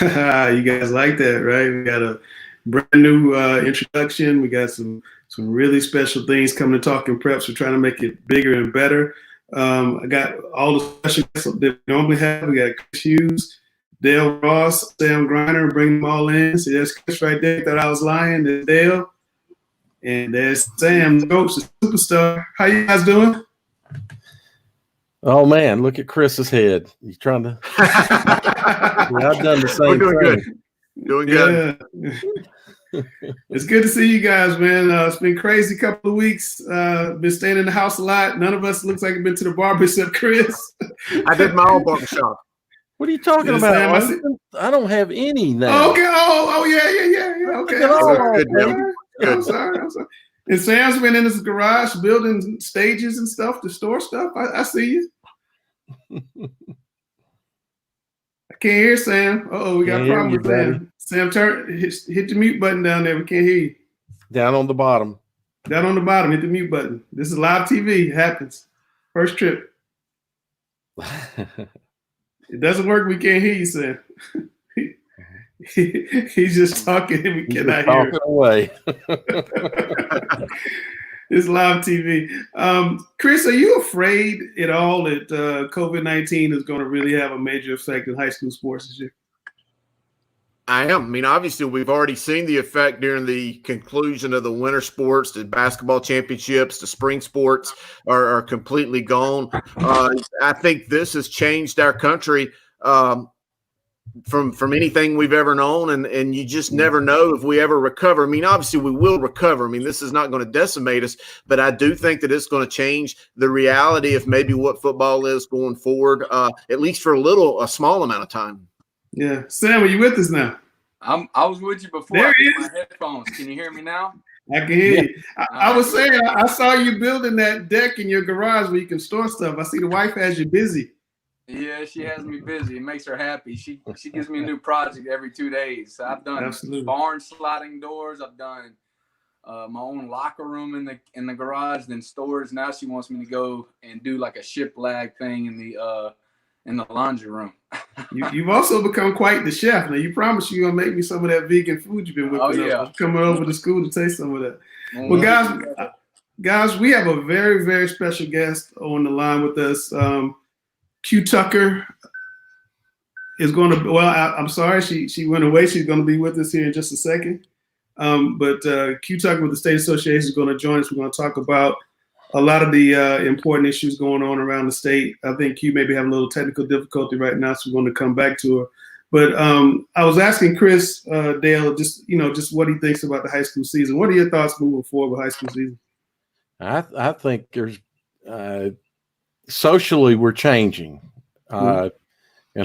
You guys like that, right? We got a brand new introduction. We got some really special things coming to Talking Preps. We're trying to make it bigger and better. I got all the special guests that we normally have. We got Chris Hughes, Dale Ross, Sam Greiner, bring them all in. See, there's Chris right there. Thought I was lying. There's Dale. And there's Sam, the coach, the superstar. How you guys doing? Oh man, look at Chris's head. He's trying to. Yeah, I've done the same thing. Doing good. Yeah. It's good to see you guys, man. It's been crazy couple of weeks. Been staying in the house a lot. None of us looks like we've been to the barber except Chris. I did my own barber shop. What are you talking about? I don't have any now. Okay. Oh yeah. Okay. I'm sorry. And Sam's been in his garage building stages and stuff to store stuff. I see you. I can't hear Sam. We got a problem with Sam. Sam, hit the mute button down there. We can't hear you. Down on the bottom. Down on the bottom. Hit the mute button. This is live TV. It happens. First trip. It doesn't work. We can't hear you, Sam. He's just talking and we cannot hear him. Away. It's live TV. Chris, are you afraid at all that COVID-19 is going to really have a major effect in high school sports this year? I am. I mean, obviously, we've already seen the effect during the conclusion of the winter sports. The basketball championships, the spring sports are completely gone. I think this has changed our country from anything we've ever known, and you just never know if we ever recover. I mean, obviously we will recover. I mean, this is not going to decimate us, but I do think that it's going to change the reality of maybe what football is going forward, at least for a small amount of time. Yeah. Sam, are you with us now? I was with you before. There I he put is. my headphones. Can you hear me now? I can hear you. I was saying, I saw you building that deck in your garage where you can store stuff. I see the wife has you busy. Yeah, she has me busy. It makes her happy. She gives me a new project every 2 days. So I've done barn sliding doors. I've done my own locker room in the garage, then stores. Now she wants me to go and do like a shiplap thing in the laundry room. You've also become quite the chef. Now you promised you're gonna make me some of that vegan food you've been whipping up. I'm coming over to school to taste some of that. Well, guys, we have a very, very special guest on the line with us. Q Tucker is going to. Well, I'm sorry, she went away. She's going to be with us here in just a second. But Q Tucker with the State Association is going to join us. We're going to talk about a lot of the important issues going on around the state. I think Q may be having a little technical difficulty right now, so we're going to come back to her. But I was asking Chris Dale just what he thinks about the high school season. What are your thoughts moving forward with high school season? I think there's socially we're changing, and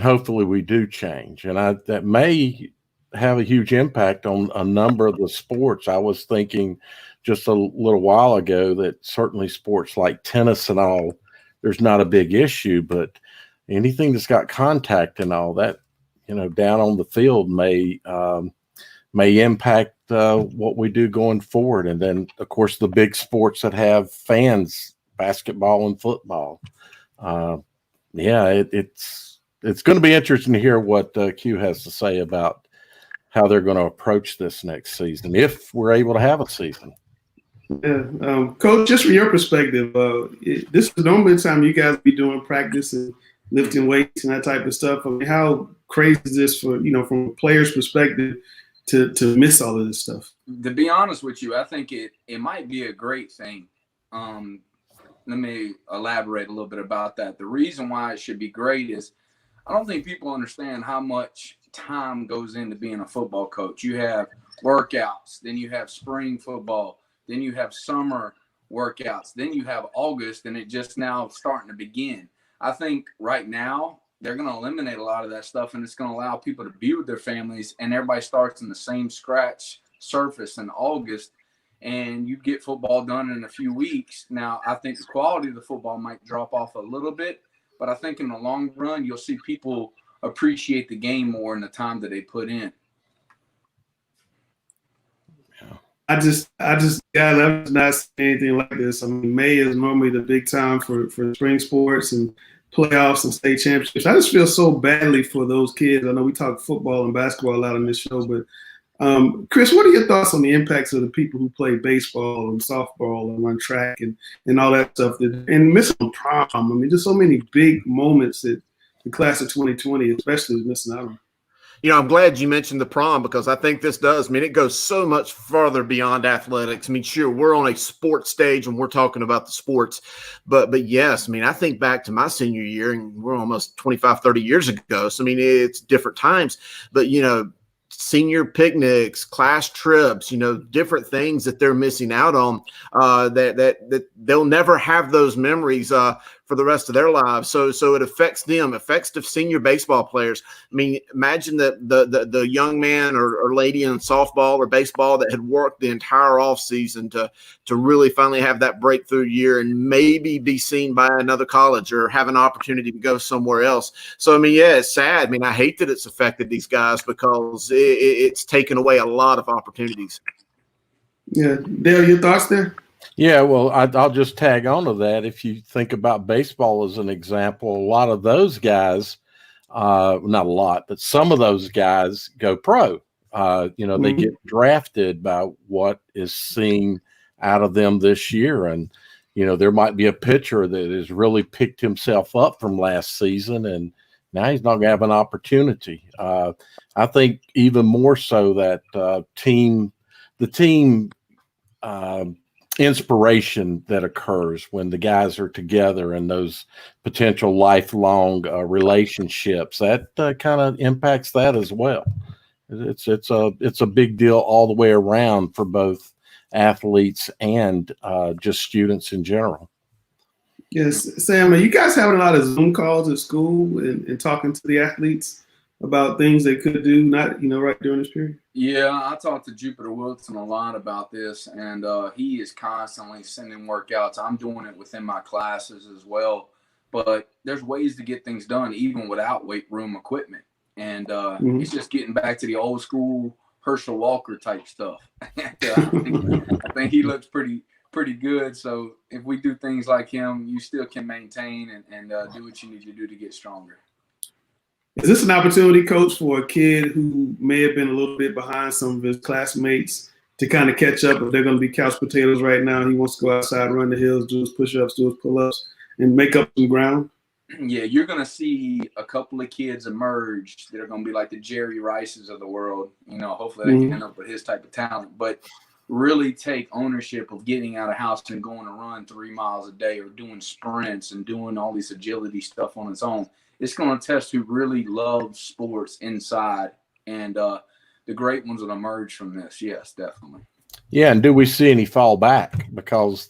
hopefully we do change, and that may have a huge impact on a number of the sports. I was thinking just a little while ago that certainly sports like tennis and all, there's not a big issue, but anything that's got contact and all that, down on the field may impact what we do going forward. And then, of course, the big sports that have fans, basketball and football. It's going to be interesting to hear what Q has to say about how they're going to approach this next season, if we're able to have a season. Yeah, Coach, just from your perspective, this is normally the time you guys be doing practice and lifting weights and that type of stuff. I mean, how crazy is this for, from a player's perspective to miss all of this stuff? To be honest with you, I think it might be a great thing. Let me elaborate a little bit about that. The reason why it should be great is I don't think people understand how much time goes into being a football coach. You have workouts, then you have spring football, then you have summer workouts, then you have August, and it just now starting to begin. I think right now they're going to eliminate a lot of that stuff, and it's going to allow people to be with their families, and everybody starts in the same scratch surface in August, and you get football done in a few weeks. Now, I think the quality of the football might drop off a little bit, but I think in the long run, you'll see people appreciate the game more in the time that they put in. I just I've not seen anything like this. I mean, May is normally the big time for spring sports, and playoffs and state championships. I just feel so badly for those kids. I know we talk football and basketball a lot on this show, but Chris, what are your thoughts on the impacts of the people who play baseball and softball and run track and all that stuff and missing prom? I mean, just so many big moments that the class of 2020 especially is missing out on. You know, I'm glad you mentioned the prom because I think this does. I mean, it goes so much further beyond athletics. I mean, sure, we're on a sports stage when we're talking about the sports, but yes, I mean, I think back to my senior year and we're almost 25, 30 years ago. So, I mean, it's different times, but, you know, senior picnics, class trips, you know, different things that they're missing out on that they'll never have those memories for the rest of their lives. So it affects them, affects the senior baseball players. I mean, imagine the young man or lady in softball or baseball that had worked the entire off season to really finally have that breakthrough year and maybe be seen by another college or have an opportunity to go somewhere else. So, I mean, yeah, it's sad. I mean, I hate that it's affected these guys because it's taken away a lot of opportunities. Yeah. Dale, your thoughts there? Yeah, well, I'll just tag on to that. If you think about baseball as an example, a lot of those guys, not a lot, but some of those guys go pro. You know, they get drafted by what is seen out of them this year. And, you know, there might be a pitcher that has really picked himself up from last season, and now he's not going to have an opportunity. I think even more so that the team inspiration that occurs when the guys are together and those potential lifelong relationships that kind of impacts that as well. It's a big deal all the way around for both athletes and just students in general. Yes, Sam, are you guys having a lot of Zoom calls at school and talking to the athletes about things they could do, not, you know, right during this period? Yeah, I talked to Jupiter Wilson a lot about this, and he is constantly sending workouts. I'm doing it within my classes as well, but there's ways to get things done even without weight room equipment, and it's just getting back to the old school Herschel Walker type stuff. I think he looks pretty good. So if we do things like him, you still can maintain and do what you need to do to get stronger. Is this an opportunity, Coach, for a kid who may have been a little bit behind some of his classmates to kind of catch up? If they're going to be couch potatoes right now, he wants to go outside, run the hills, do his push-ups, do his pull-ups, and make up some ground? Yeah, you're going to see a couple of kids emerge that are going to be like the Jerry Rices of the world. You know, hopefully they can end up with his type of talent. But really take ownership of getting out of house and going to run 3 miles a day or doing sprints and doing all this agility stuff on its own. It's going to test who really loves sports inside, and the great ones will emerge from this. Yes, definitely. Yeah, and do we see any fall back? Because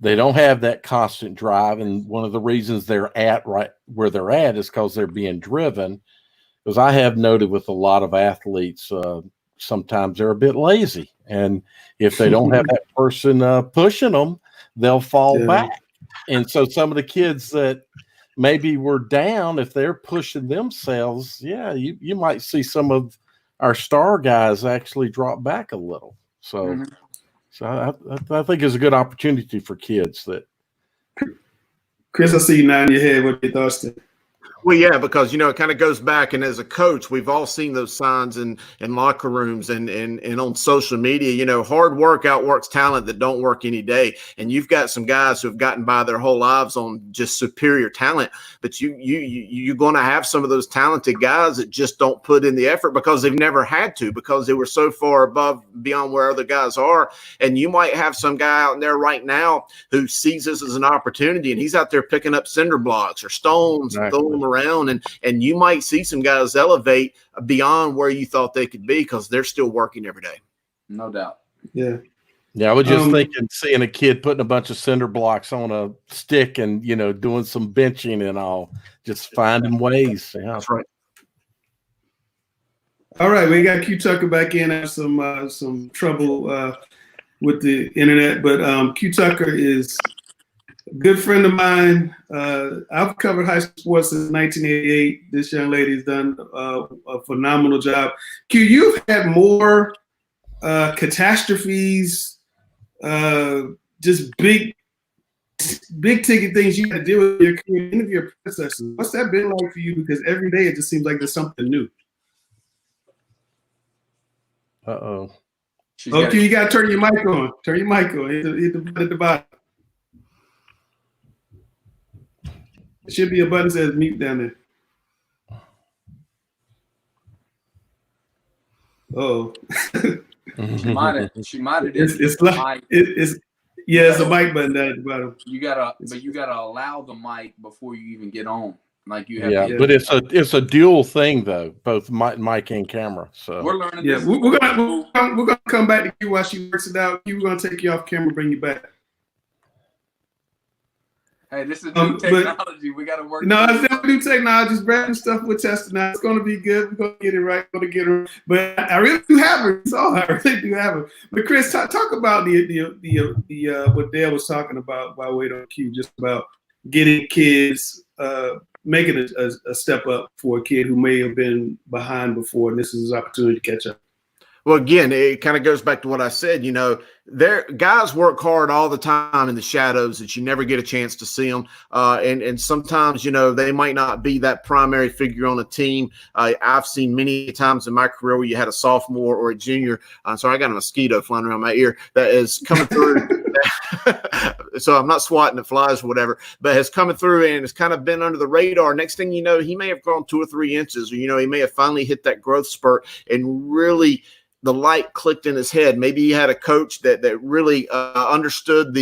they don't have that constant drive, and one of the reasons they're at right where they're at is because they're being driven. Because I have noted with a lot of athletes, sometimes they're a bit lazy, and if they don't have that person pushing them, they'll fall back. And so some of the kids that maybe we're down, if they're pushing themselves, you might see some of our star guys actually drop back a little. So, I think it's a good opportunity for kids. That Chris, I see you nodding your head. What are your thoughts there? Well, yeah, because, you know, it kind of goes back. And as a coach, we've all seen those signs in locker rooms and on social media. You know, hard work outworks talent that don't work any day. And you've got some guys who have gotten by their whole lives on just superior talent. But you're going to have some of those talented guys that just don't put in the effort because they've never had to, because they were so far beyond where other guys are. And you might have some guy out there right now who sees this as an opportunity, and he's out there picking up cinder blocks or stones and throwing them around, and you might see some guys elevate beyond where you thought they could be because they're still working every day. No doubt. Yeah. Yeah, I was just thinking, seeing a kid putting a bunch of cinder blocks on a stick and, you know, doing some benching and all, just finding ways. Yeah. That's right. All right, we got Q Tucker back in. I have some trouble with the internet, but Q Tucker is a good friend of mine. I've covered high school sports since 1988. This young lady's done a phenomenal job. Q, you've had more catastrophes, just big big ticket things you had to deal with in your career, any of your predecessors. What's that been like for you? Because every day it just seems like there's something new. Uh-oh. Okay, you got to turn your mic on. Turn your mic on. Hit the button at the bottom. There should be a button that says mute down there. Oh. She might have. It's a mic button down at the bottom. You gotta allow the mic before you even get on. Like you have. Yeah, but it's a dual thing though, both mic and camera. So we're learning. Yeah, we're gonna come back to you while she works it out. We're gonna take you off camera, bring you back. Hey, this is new technology. We got to work. No, it's not new technology. Just brand new stuff we're testing out. It's going to be good. We're going to get it right. We're going to get her. But I really do have her. It's all I really do have her. But Chris, talk about the what Dale was talking about by way on cue, just about getting kids, making a step up for a kid who may have been behind before, and this is his opportunity to catch up. Well, again, it kind of goes back to what I said. You know, guys work hard all the time in the shadows that you never get a chance to see them. And sometimes, you know, they might not be that primary figure on a team. I've seen many times in my career where you had a sophomore or a junior. Sorry, I got a mosquito flying around my ear that is coming through. So I'm not swatting at flies or whatever, but has coming through and has kind of been under the radar. Next thing you know, he may have grown 2 or 3 inches, or, you know, he may have finally hit that growth spurt and really the light clicked in his head. Maybe he had a coach that really understood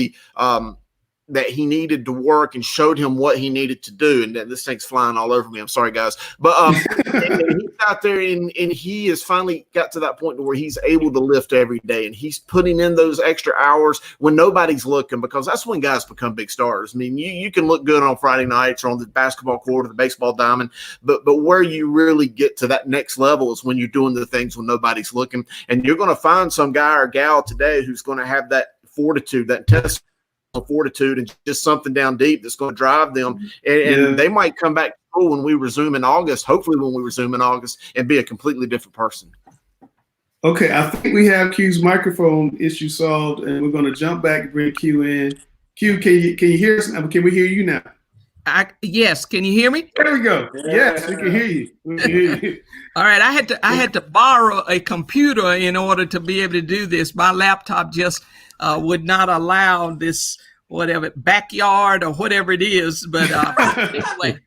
that he needed to work and showed him what he needed to do. And this thing's flying all over me. I'm sorry, guys. But and he's out there and he has finally got to that point where he's able to lift every day. And he's putting in those extra hours when nobody's looking, because that's when guys become big stars. I mean, you can look good on Friday nights or on the basketball court or the baseball diamond, but where you really get to that next level is when you're doing the things when nobody's looking. And you're going to find some guy or gal today who's going to have that fortitude, that intestinal fortitude, and just something down deep that's going to drive them. And they might come back to school when we resume in August, hopefully when we resume in August, and be a completely different person. Okay, I think we have Q's microphone issue solved, and we're going to jump back and bring Q in. Q, can you hear us? Can we hear you now? Yes. Can you hear me? There we go. Yes, we can hear you. We can hear you. All right. I had to borrow a computer in order to be able to do this. My laptop just would not allow this, whatever, backyard or whatever it is. But anyway,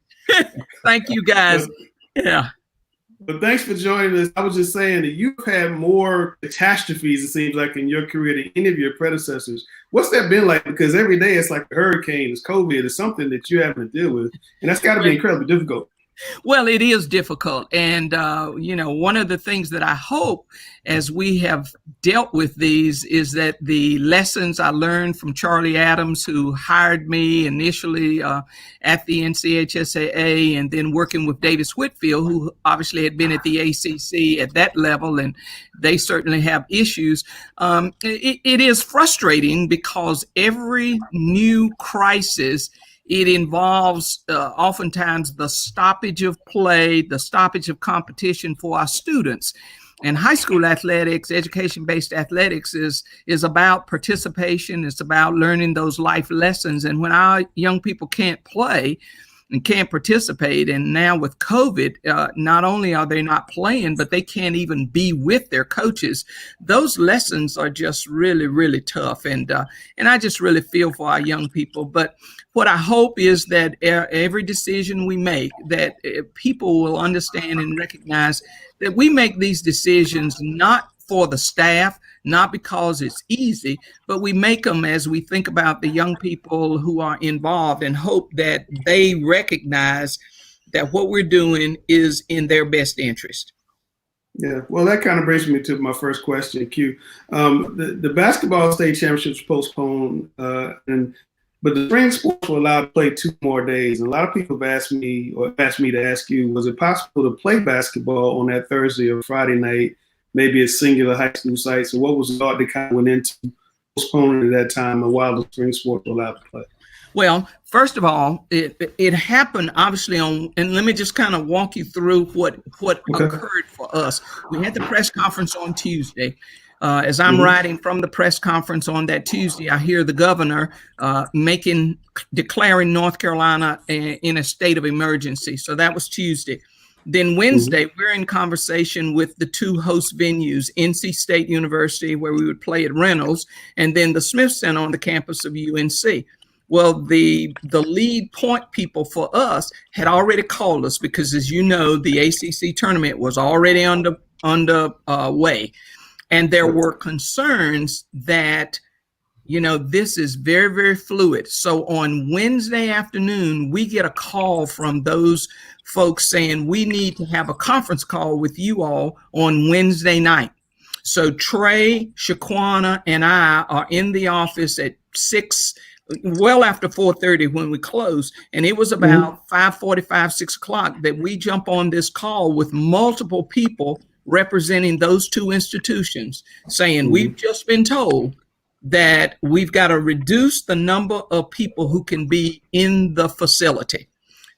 thank you guys. Yeah. But thanks for joining us. I was just saying that you've had more catastrophes, it seems like, in your career than any of your predecessors. What's that been like? Because every day it's like a hurricane, it's COVID, it's something that you having to deal with. And that's got to be incredibly difficult. Well, it is difficult. And, you know, one of the things that I hope as we have dealt with these is that the lessons I learned from Charlie Adams, who hired me initially at the NCHSAA, and then working with Davis Whitfield, who obviously had been at the ACC at that level, and they certainly have issues. It is frustrating because every new crisis, it involves oftentimes the stoppage of play, the stoppage of competition for our students. And high school athletics, education-based athletics is about participation. It's about learning those life lessons. And when our young people can't play and can't participate, and now with COVID, not only are they not playing, but they can't even be with their coaches. Those lessons are just really, really tough. And I just really feel for our young people. But what I hope is that every decision we make, that people will understand and recognize that we make these decisions not for the staff, not because it's easy, but we make them as we think about the young people who are involved, and hope that they recognize that what we're doing is in their best interest. Yeah, well, that kind of brings me to my first question, Q. The basketball state championships postponed, but the spring sports were allowed to play 2 more days. And a lot of people have asked me to ask you, was it possible to play basketball on that Thursday or Friday night, maybe at singular high school sites? And what was the thought that kind of went into postponing at that time and while the spring sports were allowed to play? Well, first of all, it happened obviously and let me just kind of walk you through what occurred for us. We had the press conference on Tuesday. As I'm riding from the press conference on that Tuesday, I hear the governor declaring North Carolina in a state of emergency. So that was Tuesday. Then Wednesday, we're in conversation with the two host venues, NC State University, where we would play at Reynolds, and then the Smith Center on the campus of UNC. Well, the lead point people for us had already called us because, as you know, the ACC tournament was already underway. And there were concerns that, this is very, very fluid. So on Wednesday afternoon, we get a call from those folks saying we need to have a conference call with you all on Wednesday night. So Trey, Shaquana, and I are in the office at 6, well after 4:30 when we close. And it was about 5:45, 6 o'clock that we jump on this call with multiple people representing those two institutions saying, we've just been told that we've got to reduce the number of people who can be in the facility.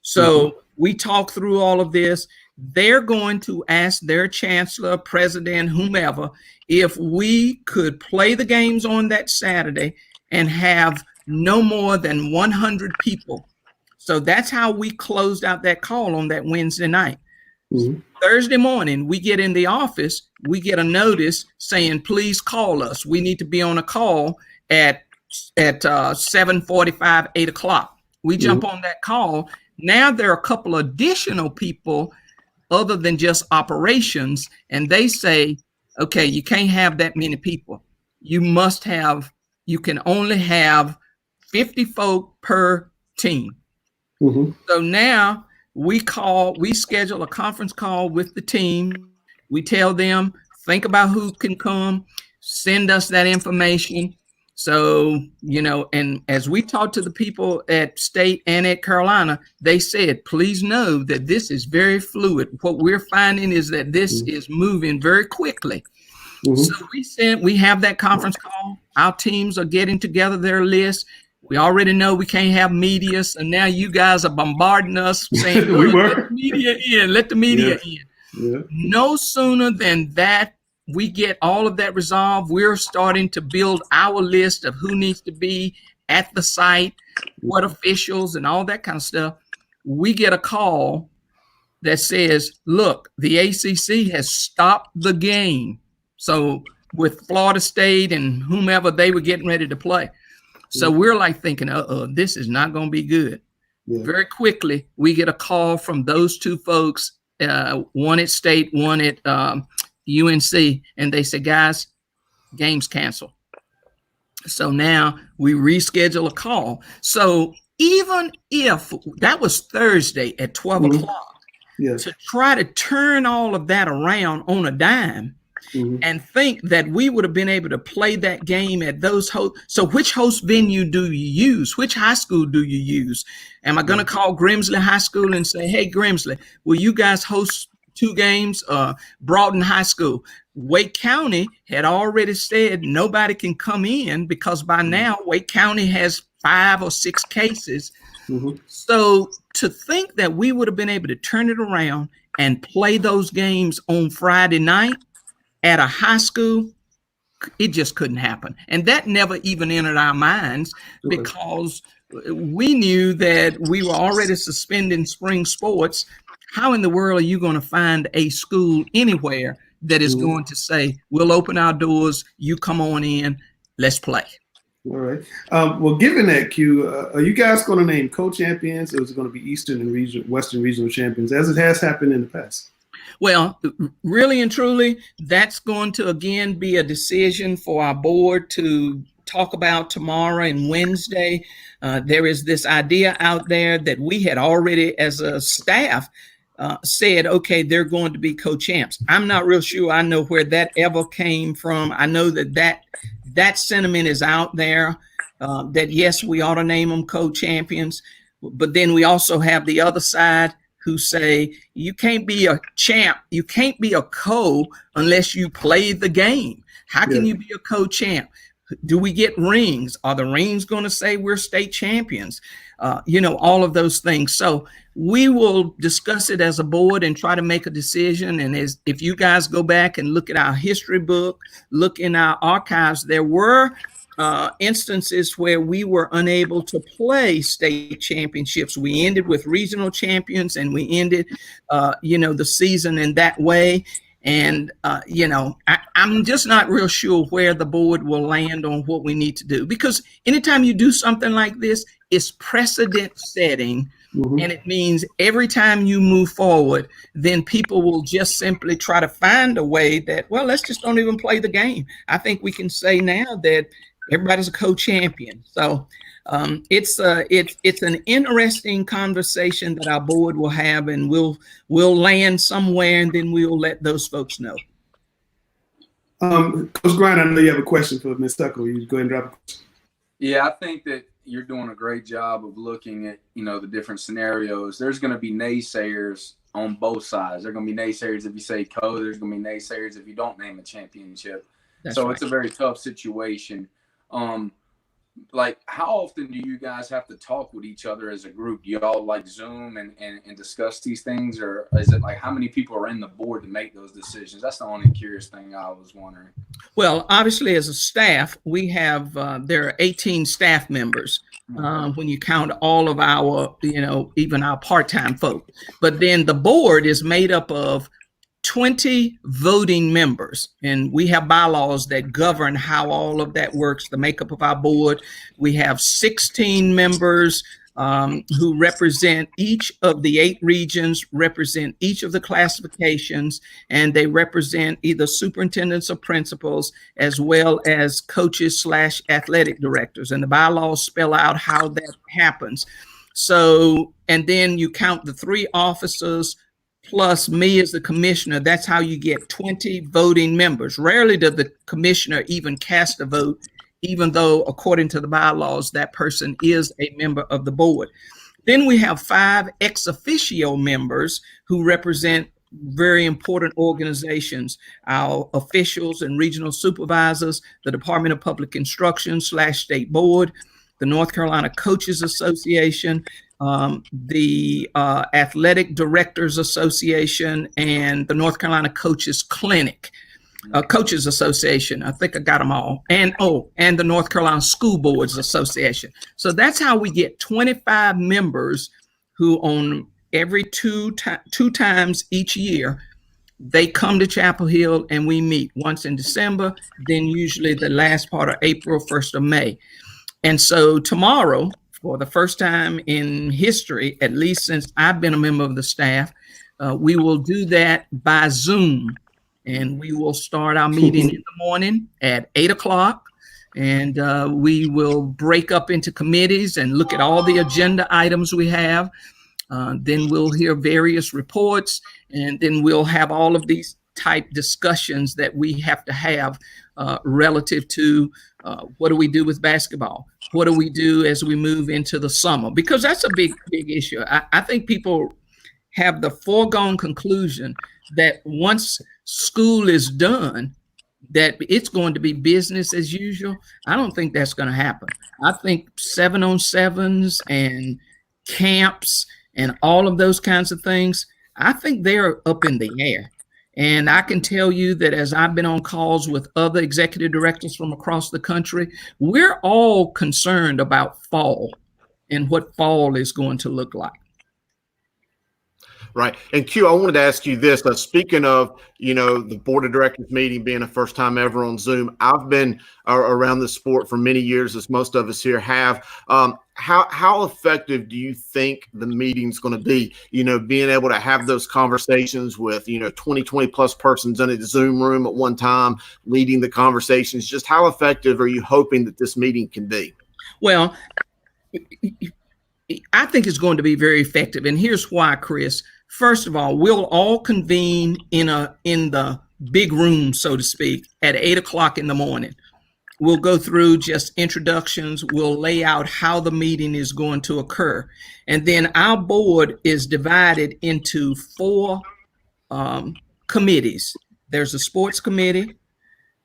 So we talk through all of this. They're going to ask their chancellor, president, whomever, if we could play the games on that Saturday and have no more than 100 people. So that's how we closed out that call on that Wednesday night. Thursday morning, we get in the office, we get a notice saying, please call us. We need to be on a call at 7:45, 8 o'clock. We jump on that call. Now there are a couple additional people other than just operations, and they say, okay, you can't have that many people. You can only have 50 folk per team. So now we schedule a conference call with the team. We tell them, think about who can come, send us that information. So, and as we talked to the people at State and at Carolina, they said, please know that this is very fluid. What we're finding is that this is moving very quickly. So we have that conference call. Our teams are getting together their list. We already know we can't have media, so now you guys are bombarding us saying, let the media in. No sooner than that we get all of that resolved, we're starting to build our list of who needs to be at the site, what officials and all that kind of stuff. We get a call that says, look, the ACC has stopped the game. So with Florida State and whomever they were getting ready to play. So we're like thinking, this is not going to be good. Very quickly, we get a call from those two folks, one at State, one at UNC, and they say, guys, game's canceled. So now we reschedule a call. So even if that was Thursday at 12 o'clock, to try to turn all of that around on a dime, and think that we would have been able to play that game at those so which host venue do you use? Which high school do you use? Am I going to call Grimsley High School and say, hey, Grimsley, will you guys host 2 games? Broughton High School. Wake County had already said nobody can come in because by now Wake County has 5 or 6 cases. So to think that we would have been able to turn it around and play those games on Friday night at a high school, it just couldn't happen. And that never even entered our minds because we knew that we were already suspending spring sports. How in the world are you going to find a school anywhere that is going to say, we'll open our doors, you come on in, let's play? All right. Well, given that, Q, are you guys going to name co-champions, or is it going to be Eastern and Western regional champions, as it has happened in the past? Well, really and truly, that's going to, again, be a decision for our board to talk about tomorrow and Wednesday. There is this idea out there that we had already, as a staff, said, okay, they're going to be co-champs. I'm not real sure I know where that ever came from. I know that sentiment is out there, that, yes, we ought to name them co-champions. But then we also have the other side who say you can't be a champ, you can't be a co unless you play the game. How can you be a co-champ? Do we get rings? Are the rings going to say we're state champions? all of those things. So we will discuss it as a board and try to make a decision. And if you guys go back and look at our history book, look in our archives, there were instances where we were unable to play state championships. We ended with regional champions, and we ended, the season in that way. And, I'm just not real sure where the board will land on what we need to do, because anytime you do something like this, it's precedent setting. Mm-hmm. And it means every time you move forward, then people will just simply try to find a way that, well, let's just don't even play the game. I think we can say now that everybody's a co-champion. So it's an interesting conversation that our board will have, and we'll land somewhere, and then we'll let those folks know. Coach Greiner, I know you have a question for Ms. Tucker. You go ahead and drop a question. Yeah, I think that you're doing a great job of looking at, the different scenarios. There's going to be naysayers on both sides. There are going to be naysayers if you say co. There's going to be naysayers if you don't name a championship. That's right. It's a very tough situation. Like, how often do you guys have to talk with each other as a group? Do y'all like Zoom and discuss these things, or is it like how many people are in the board to make those decisions? That's the only curious thing I was wondering. Well, obviously, as a staff, we have there are 18 staff members when you count all of our, even our part-time folk. But then the board is made up of 20 voting members, and we have bylaws that govern how all of that works, the makeup of our board. We have 16 members who represent each of the 8 regions, represent each of the classifications, and they represent either superintendents or principals, as well as coaches / athletic directors. And the bylaws spell out how that happens. So, and then you count the 3 officers plus me as the commissioner. That's how you get 20 voting members. Rarely does the commissioner even cast a vote, even though, according to the bylaws, that person is a member of the board. Then we have 5 ex officio members who represent very important organizations, our officials and regional supervisors, the Department of Public Instruction / State Board, the North Carolina Coaches Association, the Athletic Directors Association, and the North Carolina Coaches Clinic, Coaches Association. I think I got them all. And the North Carolina School Boards Association. So that's how we get 25 members who, on every two times each year, they come to Chapel Hill and we meet once in December, then usually the last part of April, 1st of May. And so tomorrow, for the first time in history, at least since I've been a member of the staff, we will do that by Zoom. And we will start our meeting in the morning at 8 o'clock. And we will break up into committees and look at all the agenda items we have. Then we'll hear various reports, and then we'll have all of these type discussions that we have to have relative to what do we do with basketball? What do we do as we move into the summer? Because that's a big issue. I think people have the foregone conclusion that once school is done, that it's going to be business as usual. I don't think that's going to happen. I think 7-on-7s and camps and all of those kinds of things, I think they're up in the air. And I can tell you that as I've been on calls with other executive directors from across the country, we're all concerned about fall and what fall is going to look like. Right. And Q, I wanted to ask you this. Speaking of, the board of directors meeting being a first time ever on Zoom, I've been around the sport for many years, as most of us here have. How effective do you think the meeting's going to be? Being able to have those conversations with, 20 plus persons in a Zoom room at one time, leading the conversations. Just how effective are you hoping that this meeting can be? Well, I think it's going to be very effective. And here's why, Chris. First of all, we'll all convene in the big room, so to speak, at 8 o'clock in the morning. We'll go through just introductions. We'll lay out how the meeting is going to occur. And then our board is divided into 4 committees. There's the sports committee.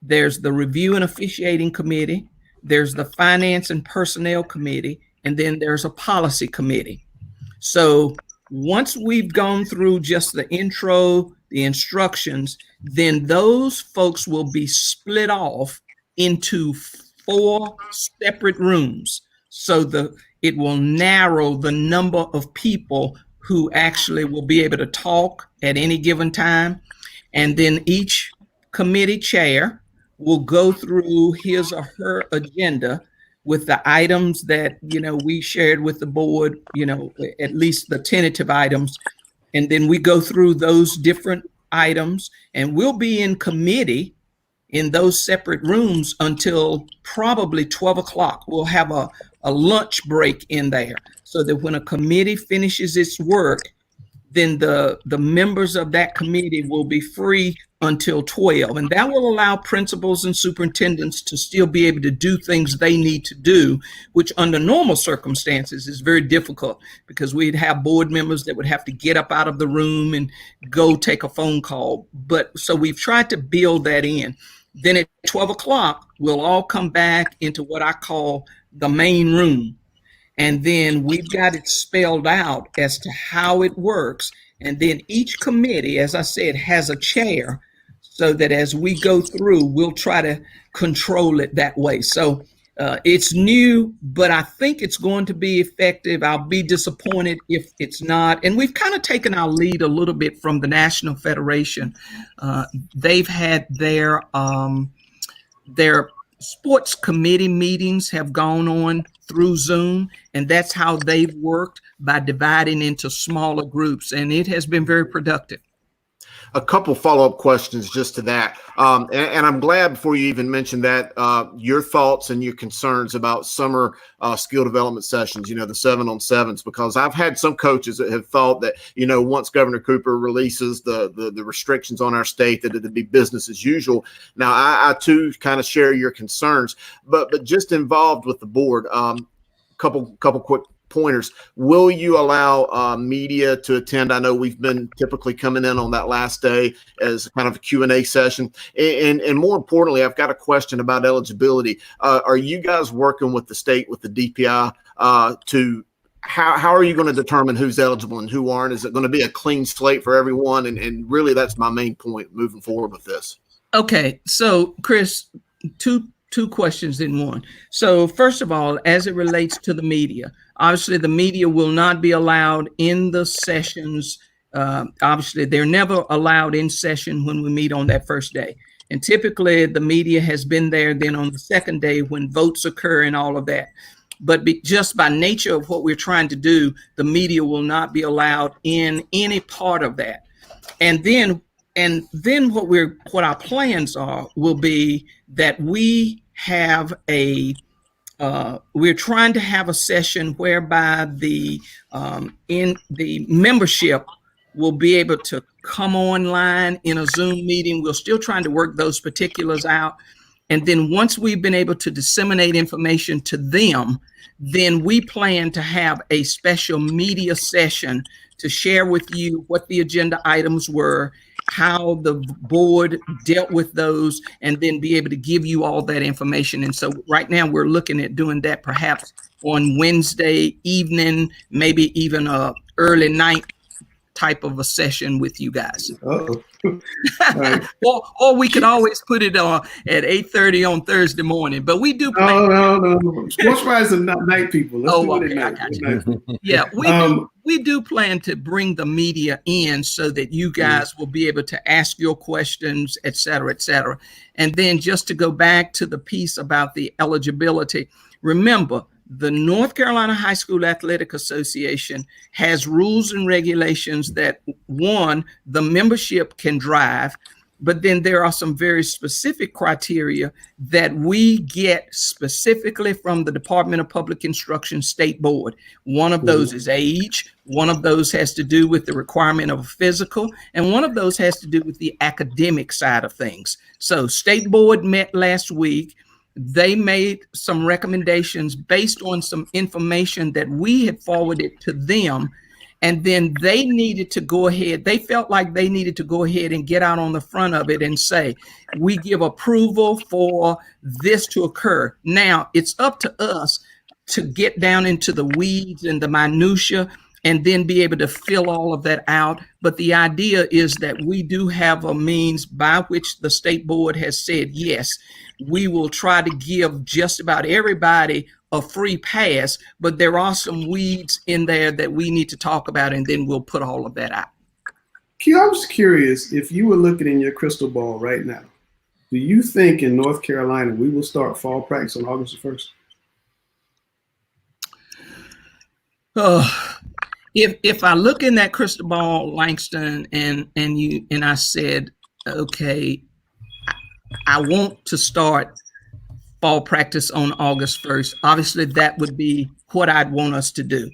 There's the review and officiating committee. There's the finance and personnel committee. and then there's a policy committee. So once we've gone through just the intro, the instructions, then those folks will be split off into 4 separate rooms. So it will narrow the number of people who actually will be able to talk at any given time. And then each committee chair will go through his or her agenda with the items that, we shared with the board, at least the tentative items. And then we go through those different items, and we'll be in committee in those separate rooms until probably 12 o'clock. We'll have a lunch break in there, so that when a committee finishes its work, then the members of that committee will be free until 12. And that will allow principals and superintendents to still be able to do things they need to do, which under normal circumstances is very difficult, because we'd have board members that would have to get up out of the room and go take a phone call. But so we've tried to build that in. Then at 12 o'clock, we'll all come back into what I call the main room. And then we've got it spelled out as to how it works. And then each committee, as I said, has a chair, so that as we go through, we'll try to control it that way. So it's new, but I think it's going to be effective. I'll be disappointed if it's not. And we've kind of taken our lead a little bit from the National Federation. They've had their sports committee meetings have gone on through Zoom, and that's how they've worked, by dividing into smaller groups, and it has been very productive. A couple follow-up questions just to that. And I'm glad, before you even mentioned that, your thoughts and your concerns about summer skill development sessions, the 7-on-7s, because I've had some coaches that have thought that, once Governor Cooper releases the restrictions on our state, that it'd be business as usual. Now, I too kind of share your concerns, but just involved with the board, couple quick pointers. Will you allow media to attend? I know we've been typically coming in on that last day as kind of a Q&A session. And more importantly, I've got a question about eligibility. Are you guys working with the state, with the DPI, to how are you going to determine who's eligible and who aren't? Is it going to be a clean slate for everyone? And really, that's my main point moving forward with this. Okay. So, Chris, two questions in one. So first of all, as it relates to the media, obviously the media will not be allowed in the sessions. Obviously, they're never allowed in session when we meet on that first day. And typically the media has been there then on the second day when votes occur and all of that. But just by nature of what we're trying to do, the media will not be allowed in any part of that. And then what our plans are will be that we're trying to have a session whereby the membership will be able to come online in a Zoom meeting. We're still trying to work those particulars out. And then once we've been able to disseminate information to them, then we plan to have a special media session to share with you what the agenda items were, how the board dealt with those, and then be able to give you all that information. And so right now we're looking at doing that perhaps on Wednesday evening, maybe even a early night type of a session with you guys. Oh. Right. or we could always put it on at 8:30 on Thursday morning, but we do plan. No. Sports writers are not night people. Let's do it at night. Yeah, we do plan to bring the media in so that you guys will be able to ask your questions, et cetera, et cetera. And then just to go back to the piece about the eligibility, remember, the North Carolina High School Athletic Association has rules and regulations that, one, the membership can drive, but then there are some very specific criteria that we get specifically from the Department of Public Instruction State Board. One of those is age. One of those has to do with the requirement of a physical, and one of those has to do with the academic side of things. So State Board met last week. They made some recommendations based on some information that we had forwarded to them. And then they needed to go ahead. They felt like they needed to go ahead and get out on the front of it and say, we give approval for this to occur. Now it's up to us to get down into the weeds and the minutia and then be able to fill all of that out. But the idea is that we do have a means by which the state board has said, yes, we will try to give just about everybody a free pass, but there are some weeds in there that we need to talk about, and then we'll put all of that out. Q, I was curious, if you were looking in your crystal ball right now, do you think in North Carolina we will start fall practice on August 1st? If I look in that crystal ball, Langston, and I said, okay, I want to start fall practice on August 1st, obviously that would be what I'd want us to do.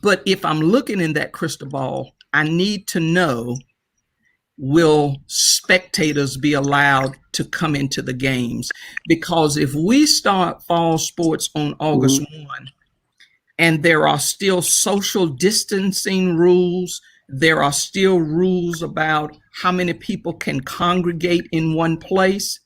But if I'm looking in that crystal ball, I need to know, will spectators be allowed to come into the games? Because if we start fall sports on August 1, and there are still social distancing rules, there are still rules about how many people can congregate in one place,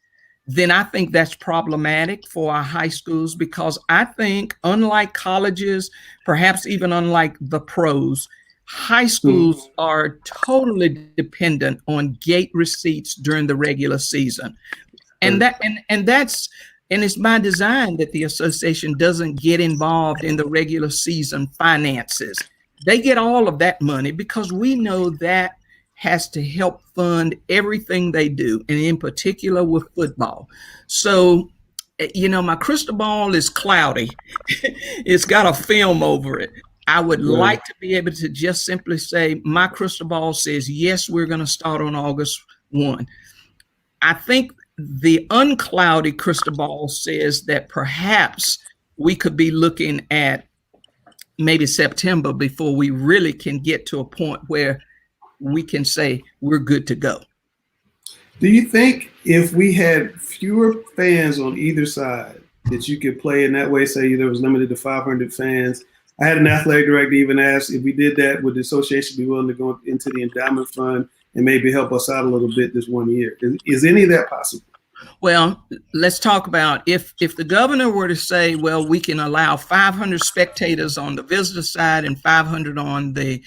then I think that's problematic for our high schools, because I think, unlike colleges, perhaps even unlike the pros, high schools are totally dependent on gate receipts during the regular season. And it's by design that the association doesn't get involved in the regular season finances. They get all of that money because we know that has to help fund everything they do, and in particular with football. So, my crystal ball is cloudy. It's got a film over it. I would like to be able to just simply say, my crystal ball says, yes, we're going to start on August 1. I think the uncloudy crystal ball says that perhaps we could be looking at maybe September before we really can get to a point where we can say we're good to go. Do you think if we had fewer fans on either side that you could play in that way, say there was limited to 500 fans? I had an athletic director even ask, if we did that, would the association be willing to go into the endowment fund and maybe help us out a little bit this one year? Is any of that possible? Well, let's talk about if the governor were to say, well, we can allow 500 spectators on the visitor side and 500 on the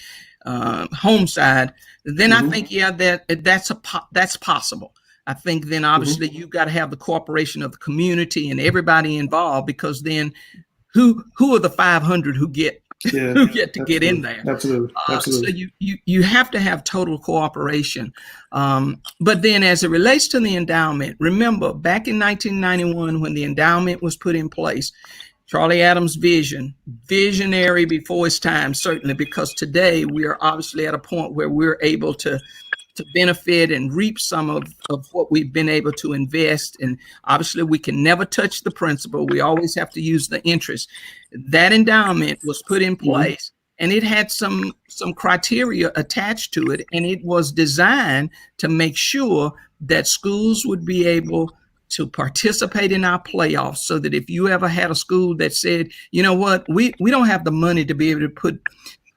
home side, then I think, that's possible. I think then obviously you've got to have the cooperation of the community and everybody involved, because then who are the 500 who get to get in there? Absolutely. So you have to have total cooperation. But then as it relates to the endowment, remember back in 1991 when the endowment was put in place, Charlie Adams' visionary before his time, certainly, because today we are obviously at a point where we're able to benefit and reap some of what we've been able to invest. And obviously we can never touch the principal. We always have to use the interest. That endowment was put in place, and it had some criteria attached to it. And it was designed to make sure that schools would be able to participate in our playoffs, so that if you ever had a school that said, you know what, we don't have the money to be able to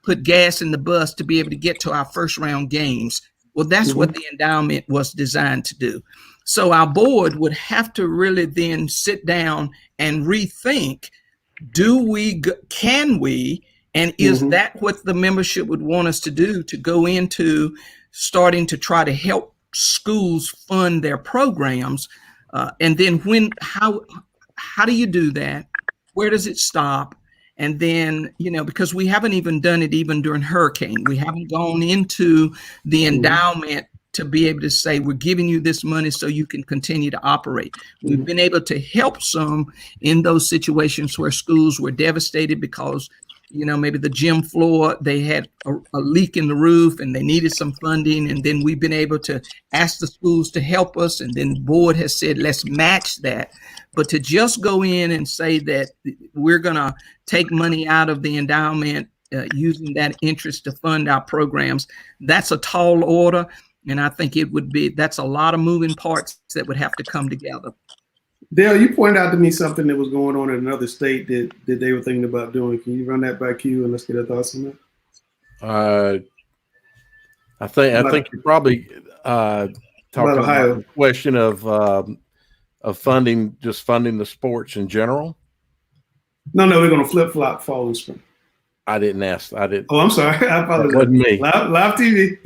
put gas in the bus to be able to get to our first round games. Well, that's what the endowment was designed to do. So our board would have to really then sit down and rethink, can we, and is that what the membership would want us to do, to go into starting to try to help schools fund their programs? And then how do you do that? Where does it stop? And then, because we haven't even done it even during hurricane, we haven't gone into the endowment to be able to say, we're giving you this money so you can continue to operate. We've been able to help some in those situations where schools were devastated because, maybe the gym floor, they had a leak in the roof and they needed some funding. And then we've been able to ask the schools to help us. And then the board has said, let's match that. But to just go in and say that we're going to take money out of the endowment using that interest to fund our programs, that's a tall order. And I think that's a lot of moving parts that would have to come together. Dale, you pointed out to me something that was going on in another state that they were thinking about doing. Can you run that by Q and let's get our thoughts on that? I think you're probably talking about the question of funding the sports in general. No, we're going to flip-flop fall and spring. I didn't ask. I didn't. Oh, I'm sorry. I apologize. That wasn't me. Live TV.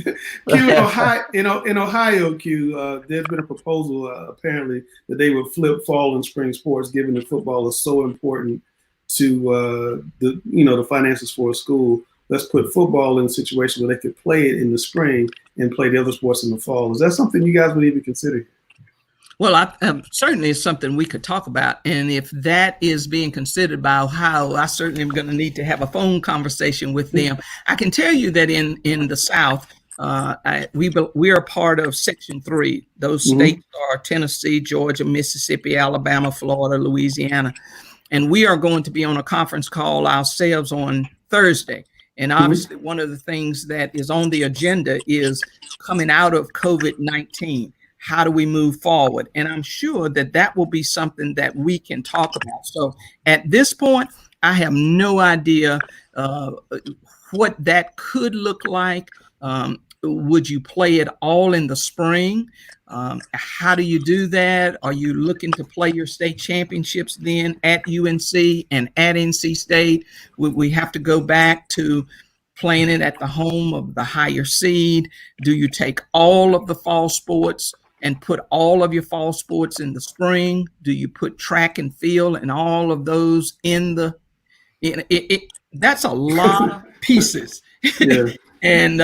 Q, in Ohio, Q, there's been a proposal apparently that they would flip fall and spring sports, given that football is so important to the finances for a school. Let's put football in a situation where they could play it in the spring and play the other sports in the fall. Is that something you guys would even consider? Well, certainly it's something we could talk about. And if that is being considered by Ohio, I certainly am going to need to have a phone conversation with them. I can tell you that in the South, we are part of Section 3. Those states are Tennessee, Georgia, Mississippi, Alabama, Florida, Louisiana. And we are going to be on a conference call ourselves on Thursday. And obviously, one of the things that is on the agenda is coming out of COVID-19. How do we move forward? And I'm sure that will be something that we can talk about. So at this point, I have no idea what that could look like. Would you play it all in the spring? How do you do that? Are you looking to play your state championships then at UNC and at NC State? Would we have to go back to playing it at the home of the higher seed? Do you take all of the fall sports and put all of your fall sports in the spring? Do you put track and field and all of those in the that's a lot of pieces. Yeah. And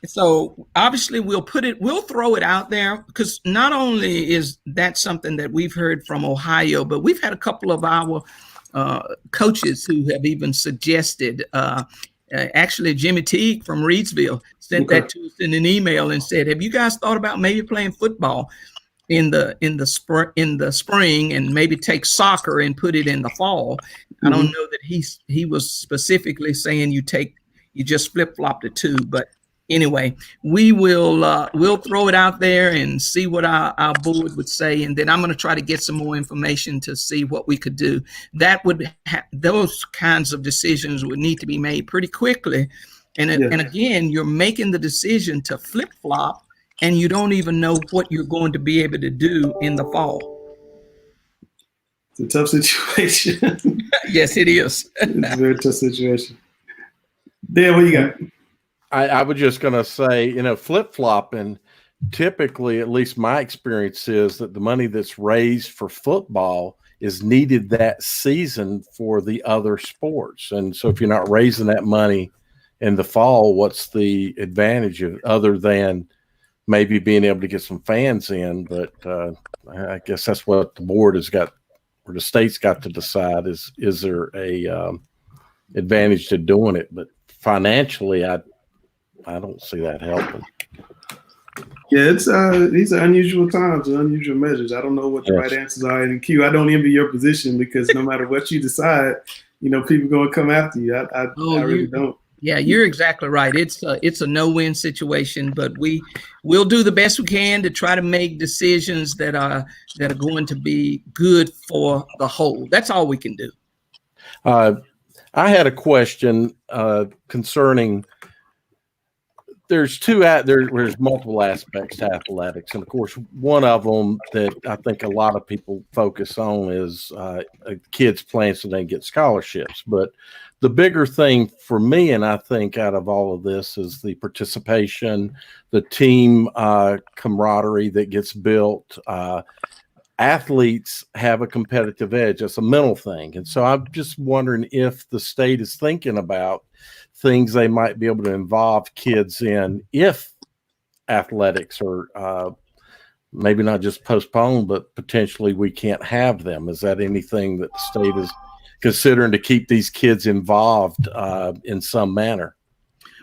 so obviously we'll throw it out there, because not only is that something that we've heard from Ohio, but we've had a couple of our coaches who have even suggested, actually Jimmy Teague from Reidsville sent that to us in an email and said, have you guys thought about maybe playing football in the spring and maybe take soccer and put it in the fall? I don't know that he was specifically saying you just flip-flop the two, but anyway, we'll throw it out there and see what our board would say, and then I'm going to try to get some more information to see what we could do. Those kinds of decisions would need to be made pretty quickly, and again, you're making the decision to flip-flop, and you don't even know what you're going to be able to do in the fall. It's a tough situation. Yes, it is. It's a very tough situation. Dan, what you got? I was just going to say, flip-flopping, typically, at least my experience is that the money that's raised for football is needed that season for the other sports. And so if you're not raising that money in the fall, what's the advantage of other than maybe being able to get some fans in? But I guess that's what the board has got, or the state's got to decide is there a advantage to doing it? But financially, I don't see that helping. Yeah, these are unusual times and unusual measures. I don't know what the right answers are. And Q, I don't envy your position, because no matter what you decide, people are going to come after you. I really don't. Yeah, you're exactly right. It's a no-win situation, but we'll do the best we can to try to make decisions that are going to be good for the whole. That's all we can do. I had a question concerning. There's multiple aspects to athletics, and of course, one of them that I think a lot of people focus on is kids playing so they can get scholarships. But the bigger thing for me, and I think out of all of this, is the participation, the team camaraderie that gets built. Athletes have a competitive edge. It's a mental thing. And so I'm just wondering if the state is thinking about things they might be able to involve kids in if athletics are maybe not just postponed, but potentially we can't have them. Is that anything that the state is considering to keep these kids involved in some manner?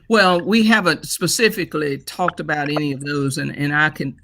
Well, we haven't specifically talked about any of those, and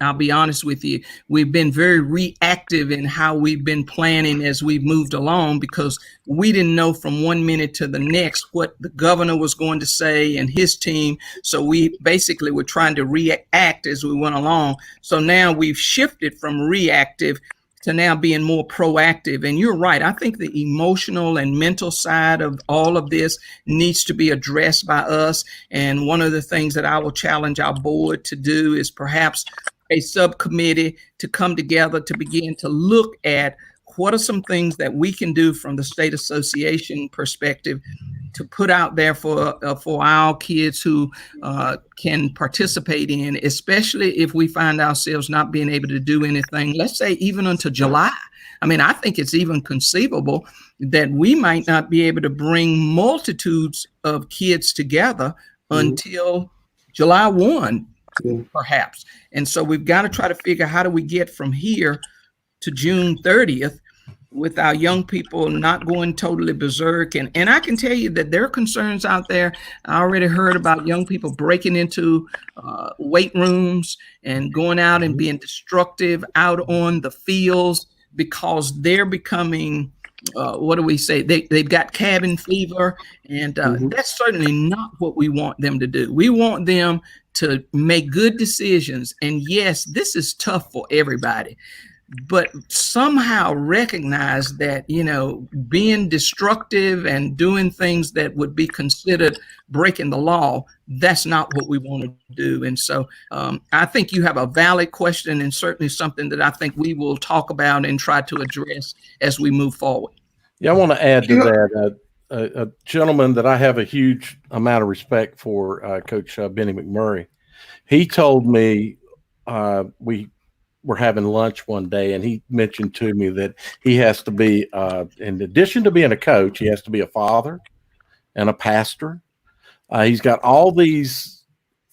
I'll be honest with you, we've been very reactive in how we've been planning as we've moved along, because we didn't know from one minute to the next what the governor was going to say and his team. So we basically were trying to react as we went along. So now we've shifted from reactive to now being more proactive. And you're right. I think the emotional and mental side of all of this needs to be addressed by us. And one of the things that I will challenge our board to do is perhaps a subcommittee to come together to begin to look at what are some things that we can do from the state association perspective to put out there for our kids who can participate in, especially if we find ourselves not being able to do anything, let's say even until July. I mean, I think it's even conceivable that we might not be able to bring multitudes of kids together until July 1, perhaps. And so we've got to try to figure how do we get from here to June 30th with our young people not going totally berserk. And I can tell you that there are concerns out there. I already heard about young people breaking into weight rooms and going out and being destructive out on the fields because they're becoming, what do we say? They've got cabin fever. And that's certainly not what we want them to do. We want them to make good decisions. And yes, this is tough for everybody, but somehow recognize that, you know, being destructive and doing things that would be considered breaking the law, that's not what we want to do. And so I think you have a valid question and certainly something that I think we will talk about and try to address as we move forward. Yeah, I want to add to that. A gentleman that I have a huge amount of respect for, Coach Benny McMurray, he told me we were having lunch one day, and he mentioned to me that he has to be, in addition to being a coach, he has to be a father and a pastor. He's got all these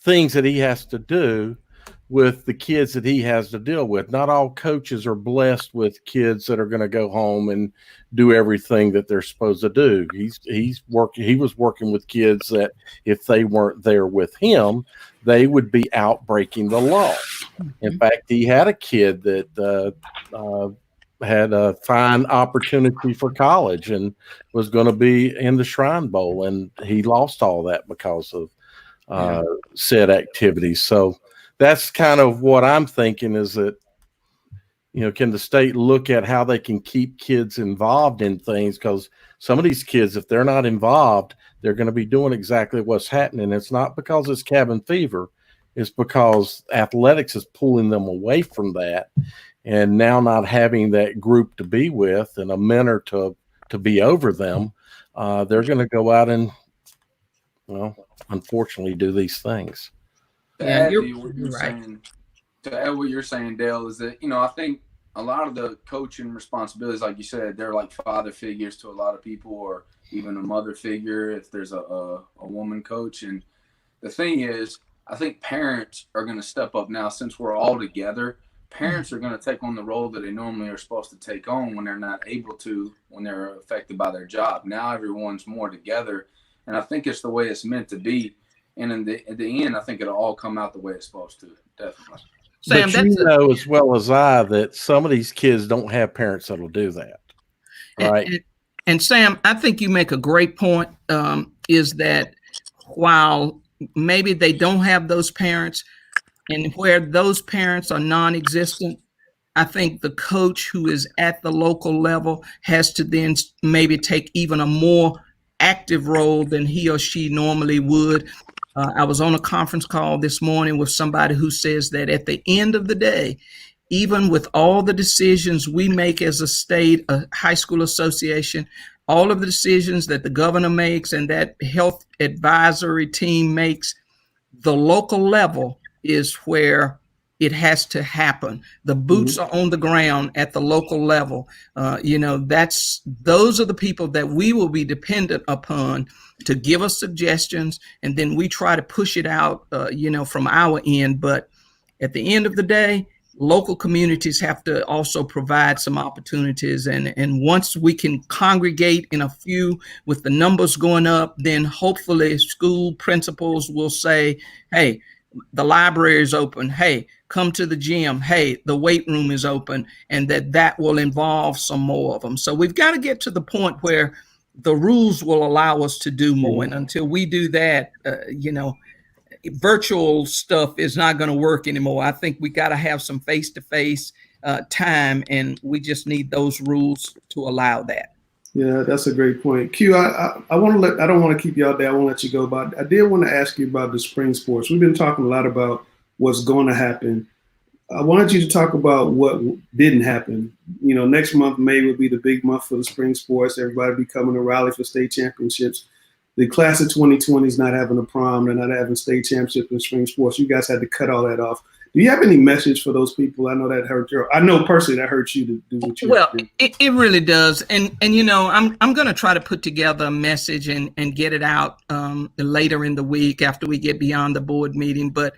things that he has to do with the kids that he has to deal with. Not all coaches are blessed with kids that are going to go home and do everything that they're supposed to do. He was working with kids that if they weren't there with him, they would be out breaking the law. In fact, he had a kid that had a fine opportunity for college and was going to be in the Shrine Bowl, and he lost all that because of said activities. So that's kind of what I'm thinking is that, you know, can the state look at how they can keep kids involved in things? Because some of these kids, if they're not involved, they're going to be doing exactly what's happening. It's not because it's cabin fever. It's because athletics is pulling them away from that. And now not having that group to be with and a mentor to be over them, they're going to go out and, well, unfortunately do these things. To add what you're saying, Dale, is that, you know, I think a lot of the coaching responsibilities, like you said, they're like father figures to a lot of people, or even a mother figure if there's a woman coach. And the thing is, I think parents are going to step up now since we're all together. Parents are going to take on the role that they normally are supposed to take on when they're not able to, when they're affected by their job. Now everyone's more together, and I think it's the way it's meant to be. And at the end, I think it'll all come out the way it's supposed to, definitely. Sam, but you know as well as I that some of these kids don't have parents that'll do that, right? And Sam, I think you make a great point, is that while maybe they don't have those parents, and where those parents are non-existent, I think the coach who is at the local level has to then maybe take even a more active role than he or she normally would. I was on a conference call this morning with somebody who says that at the end of the day, even with all the decisions we make as a state, a high school association, all of the decisions that the governor makes and that health advisory team makes, the local level is where it has to happen. The boots are on the ground at the local level. You know, those are the people that we will be dependent upon to give us suggestions, and then we try to push it out, you know, from our end. But at the end of the day, local communities have to also provide some opportunities. And once we can congregate in a few with the numbers going up, then hopefully school principals will say, hey, the library is open. Hey, come to the gym. Hey, the weight room is open, and that will involve some more of them. So we've got to get to the point where the rules will allow us to do more. And until we do that, you know, virtual stuff is not going to work anymore. I think we got to have some face-to-face time, and we just need those rules to allow that. Yeah, that's a great point. Q, I want to I don't want to keep you all day. I won't let you go, but I did want to ask you about the spring sports. We've been talking a lot about what's going to happen I wanted you to talk about what didn't happen. Next month, May, will be the big month for the spring sports. Everybody be coming to rally for state championships. The class of 2020 is not having a prom. They're not having state championship in spring sports. You guys had to cut all that off. Do you have any message for those people? I know that hurt you. I know personally that hurts you to do what you do. It really does. And I'm going to try to put together a message and get it out later in the week after we get beyond the board meeting. But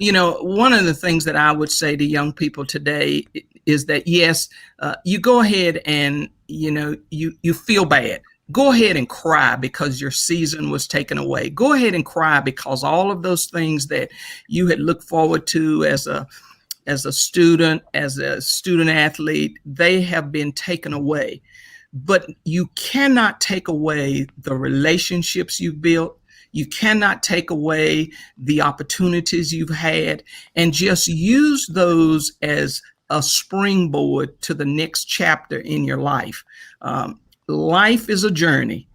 one of the things that I would say to young people today is that, yes, you go ahead and, you feel bad. Go ahead and cry because your season was taken away. Go ahead and cry because all of those things that you had looked forward to as a student athlete, they have been taken away. But you cannot take away the relationships you've built. You cannot take away the opportunities you've had, and just use those as a springboard to the next chapter in your life. Life is a journey.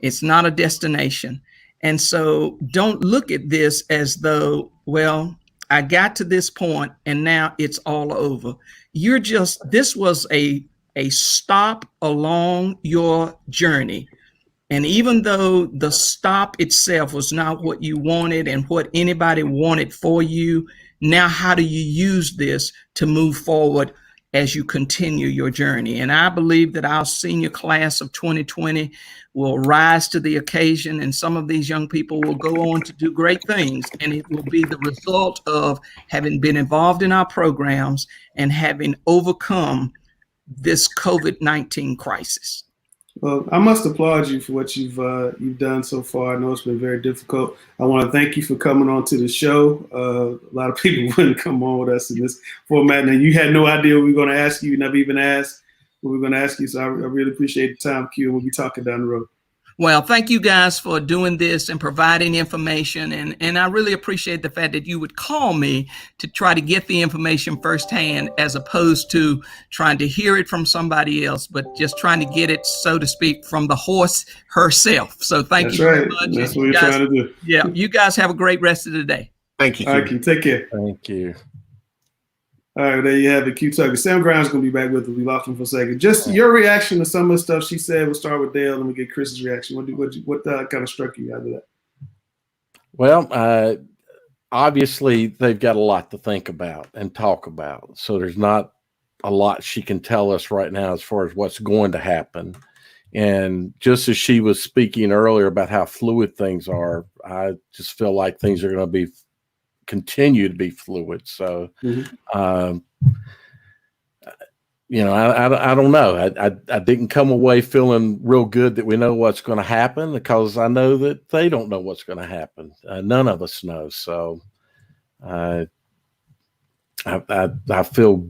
It's not a destination. And so don't look at this as though, well, I got to this point and now it's all over. This was a stop along your journey. And even though the stop itself was not what you wanted and what anybody wanted for you, now how do you use this to move forward as you continue your journey? And I believe that our senior class of 2020 will rise to the occasion, and some of these young people will go on to do great things. And it will be the result of having been involved in our programs and having overcome this COVID-19 crisis. Well, I must applaud you for what you've done so far. I know it's been very difficult. I want to thank you for coming on to the show. A lot of people wouldn't come on with us in this format, and you had no idea what we were going to ask you. You never even asked what we were going to ask you. So I really appreciate the time, Q, and we'll be talking down the road. Well, thank you guys for doing this and providing information. And I really appreciate the fact that you would call me to try to get the information firsthand, as opposed to trying to hear it from somebody else, but just trying to get it, so to speak, from the horse herself. So thank you very much. That's what you're trying to do. Yeah. You guys have a great rest of the day. Thank you. All right, Q. Take care. Thank you. All right, there you have it, Q Tucker. Sam Brown's going to be back with us. We lost him for a second. Just your reaction to some of the stuff she said. We'll start with Dale, and we get Chris's reaction. What kind of struck you out of that? Well, obviously, they've got a lot to think about and talk about. So there's not a lot she can tell us right now as far as what's going to happen. And just as she was speaking earlier about how fluid things are, I just feel like things are going to continue to be fluid. So, I don't know. I didn't come away feeling real good that we know what's going to happen, because I know that they don't know what's going to happen. None of us know. So, I feel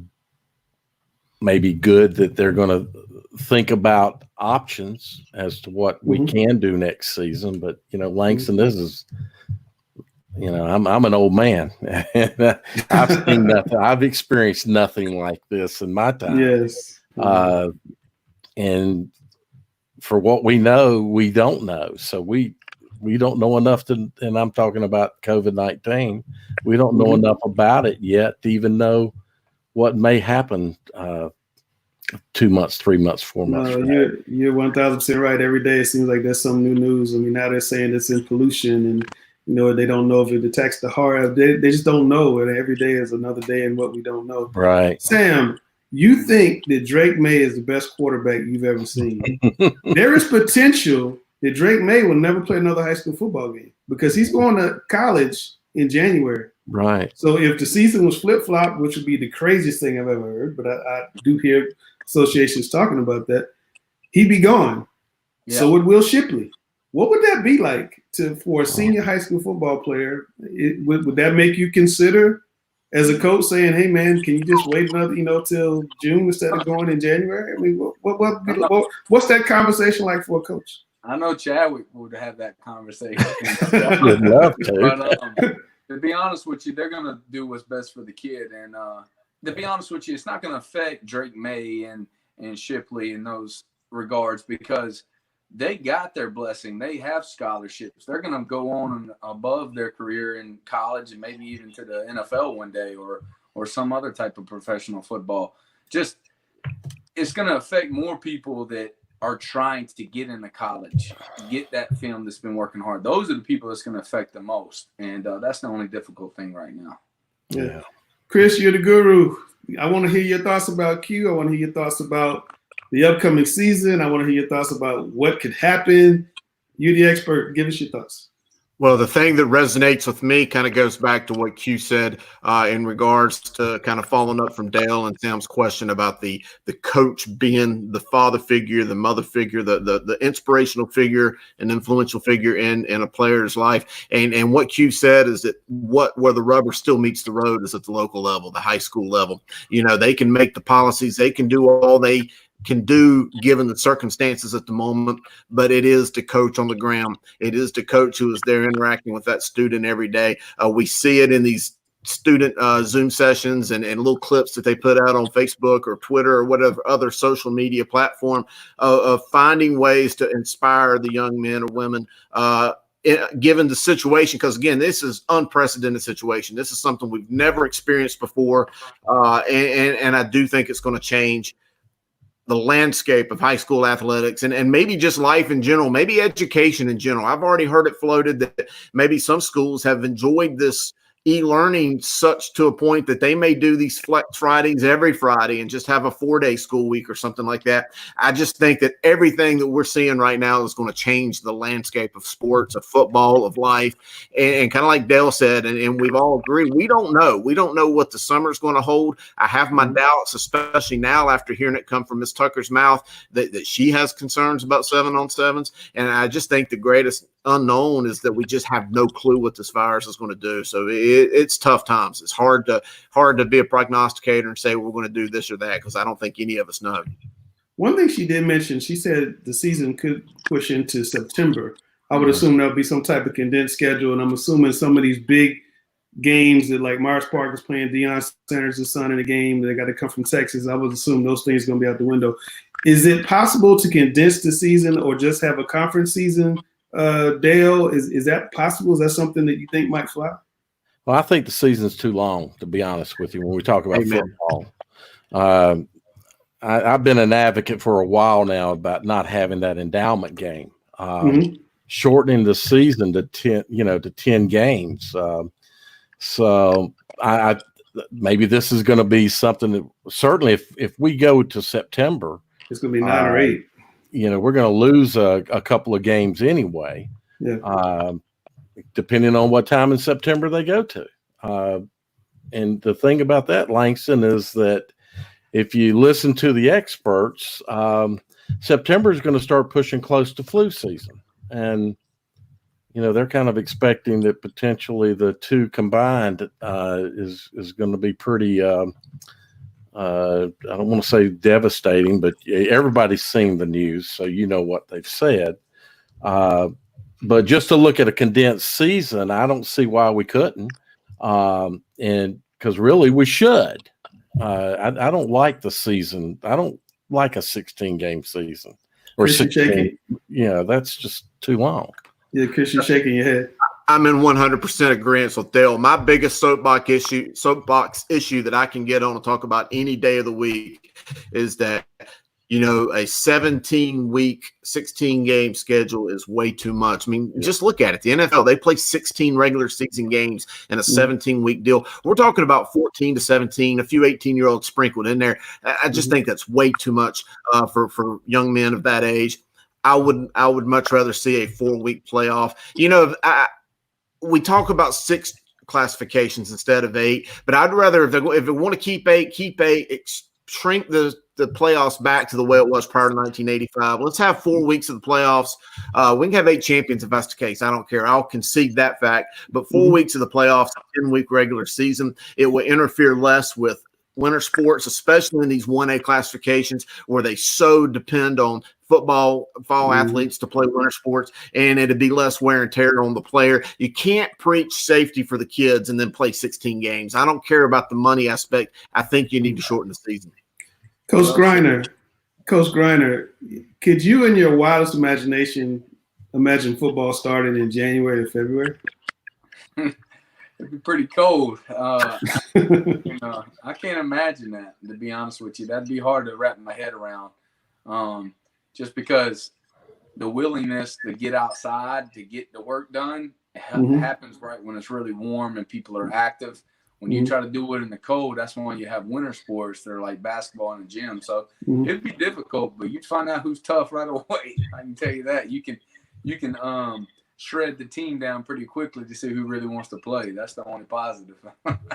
maybe good that they're going to think about options as to what we can do next season. But, Langston, this is, I'm an old man. I've seen nothing. I've experienced nothing like this in my time. Yes. And for what we know, we don't know. So we don't know enough and I'm talking about COVID-19. We don't know enough about it yet to even know what may happen 2 months, 3 months, 4 months. You're 1,000% right. Every day it seems like there's some new news. I mean, now they're saying it's in pollution, and they don't know if it attacks the heart. They just don't know. And every day is another day in what we don't know. Right. Sam, you think that Drake May is the best quarterback you've ever seen. There is potential that Drake May will never play another high school football game because he's going to college in January. Right. So if the season was flip-flop, which would be the craziest thing I've ever heard, but I do hear associations talking about that, he'd be gone. Yeah. So would Will Shipley. What would that be like for a senior high school football player? Would that make you consider, as a coach, saying, "Hey, man, can you just wait another, till June instead of going in January?" I mean, what's that conversation like for a coach? I know Chadwick would have that conversation. Would love to. But to be honest with you, they're gonna do what's best for the kid, and to be honest with you, it's not gonna affect Drake May and Shipley in those regards because they got their blessing. They have scholarships. They're going to go on above their career in college and maybe even to the NFL one day or or some other type of professional football. Just it's going to affect more people that are trying to get into college, get that film that's been working hard. Those are the people that's going to affect the most. And that's the only difficult thing right now. Yeah. Chris, you're the guru. I want to hear your thoughts about Q. I want to hear your thoughts about the upcoming season. I want to hear your thoughts about what could happen. You're the expert. Give us your thoughts. Well, the thing that resonates with me kind of goes back to what Q said in regards to kind of following up from Dale and Sam's question about the coach being the father figure, the mother figure, the inspirational figure, an influential figure in a player's life. And what Q said is that where the rubber still meets the road is at the local level, the high school level. You know, they can make the policies, they can do all they can do given the circumstances at the moment, but it is the coach on the ground. It is the coach who is there interacting with that student every day. We see it in these student Zoom sessions and little clips that they put out on Facebook or Twitter or whatever other social media platform of finding ways to inspire the young men or women given the situation, because again, this is unprecedented situation. This is something we've never experienced before, and I do think it's going to change the landscape of high school athletics and maybe just life in general, maybe education in general. I've already heard it floated that maybe some schools have enjoyed this e-learning such to a point that they may do these flex Fridays every Friday and just have a 4-day school week or something like that. I just think that everything that we're seeing right now is going to change the landscape of sports, of football, of life. And kind of like Dale said, and we've all agreed, we don't know. We don't know what the summer is going to hold. I have my doubts, especially now after hearing it come from Ms. Tucker's mouth that she has concerns about 7-on-7s. And I just think the greatest unknown is that we just have no clue what this virus is going to do. So it's tough times. It's hard to be a prognosticator and say we're going to do this or that, because I don't think any of us know. One thing she did mention, she said the season could push into September. I would assume there'll be some type of condensed schedule, and I'm assuming some of these big games that like Mars Park is playing, Deion Sanders' son in a game, they got to come from Texas. I would assume those things are going to be out the window. Is it possible to condense the season or just have a conference season? Dale, is that possible? Is that something that you think might fly? Well, I think the season's too long, to be honest with you, when we talk about football. I've been an advocate for a while now about not having that endowment game, shortening the season to 10 games. So I maybe this is going to be something that certainly if we go to September, it's going to be 9 or 8. We're going to lose a couple of games anyway, depending on what time in September they go to. And the thing about that, Langston, is that if you listen to the experts, September is going to start pushing close to flu season. And, they're kind of expecting that potentially the two combined is going to be pretty I don't want to say devastating, but everybody's seen the news, so you know what they've said. But just to look at a condensed season, I don't see why we couldn't, and because really we should. I don't like the season. I don't like a 16-game season or 16. That's just too long. Yeah, Chris, you're shaking your head. I'm in 100% agreement with Dale. My biggest soapbox issue that I can get on to talk about any day of the week is that, a 17-week, 16-game schedule is way too much. I mean, just look at it. The NFL, they play 16 regular season games in a 17-week deal. We're talking about 14 to 17, a few 18-year-olds sprinkled in there. I just think that's way too much for young men of that age. I would much rather see a 4-week playoff. We talk about 6 classifications instead of 8, but I'd rather if they want to keep 8, shrink the playoffs back to the way it was prior to 1985. Let's have 4 weeks of the playoffs. We can have 8 champions if that's the case. I don't care. I'll concede that fact. But 4 weeks of the playoffs, 10-week regular season, it will interfere less with winter sports, especially in these 1A classifications where they so depend on football, fall athletes to play winter sports, and it'd be less wear and tear on the player. You can't preach safety for the kids and then play 16 games. I don't care about the money aspect. I think you need to shorten the season. Coach Greiner, could you in your wildest imagination imagine football starting in January or February? It'd be pretty cold. You know, I can't imagine that, to be honest with you. That'd be hard to wrap my head around. Just because the willingness to get outside to get the work done happens right when it's really warm and people are active. When you try to do it in the cold, that's when you have winter sports that are like basketball in the gym. So it'd be difficult, but you'd find out who's tough right away. I can tell you that. You can shred the team down pretty quickly to see who really wants to play. That's the only positive.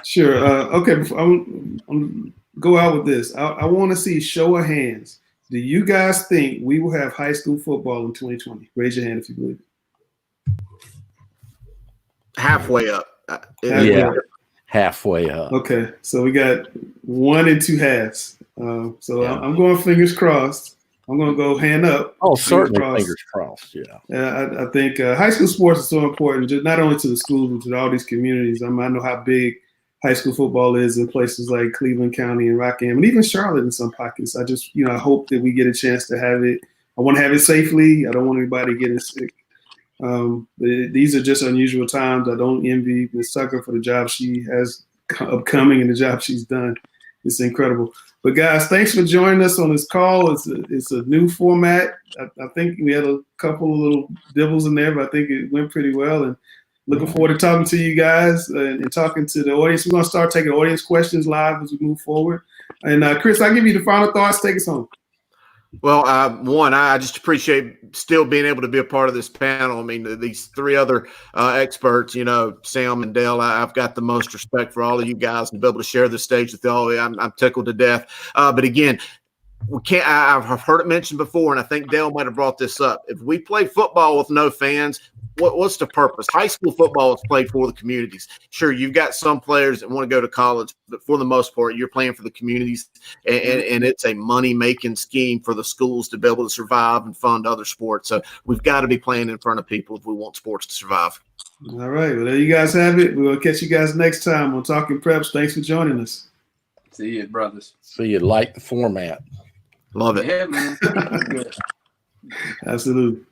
Sure. Okay. Before I'm go out with this. I want to see show of hands. Do you guys think we will have high school football in 2020? Raise your hand if you believe it. Halfway up. Halfway up. Okay. So we got 1 and 2 halves. I'm going fingers crossed. I'm going to go hand up. Oh, certainly fingers crossed. Yeah. I think high school sports is so important, just not only to the schools, but to all these communities. I know how big high school football is in places like Cleveland County and Rockham, and even Charlotte in some pockets. I just, I hope that we get a chance to have it. I want to have it safely. I don't want anybody getting sick. These are just unusual times. I don't envy Ms. Tucker for the job she has upcoming and the job she's done. It's incredible. But guys, thanks for joining us on this call. It's a new format. I think we had a couple of little dibbles in there, but I think it went pretty well. And looking forward to talking to you guys and talking to the audience. We're going to start taking audience questions live as we move forward. And Chris, I'll give you the final thoughts. Take us home. Well, one, I just appreciate still being able to be a part of this panel. I mean, these 3 other experts, Sam and Dale, I've got the most respect for all of you guys to be able to share the stage with y'all. I'm tickled to death. But again, we can't. I've heard it mentioned before, and I think Dale might have brought this up. If we play football with no fans, what's the purpose? High school football is played for the communities. Sure, you've got some players that want to go to college, but for the most part, you're playing for the communities, and it's a money-making scheme for the schools to be able to survive and fund other sports. So we've got to be playing in front of people if we want sports to survive. All right. Well, there you guys have it. We'll catch you guys next time on Talking Preps. Thanks for joining us. See you, brothers. See you. Like the format. Love it. Yeah, man. Absolutely.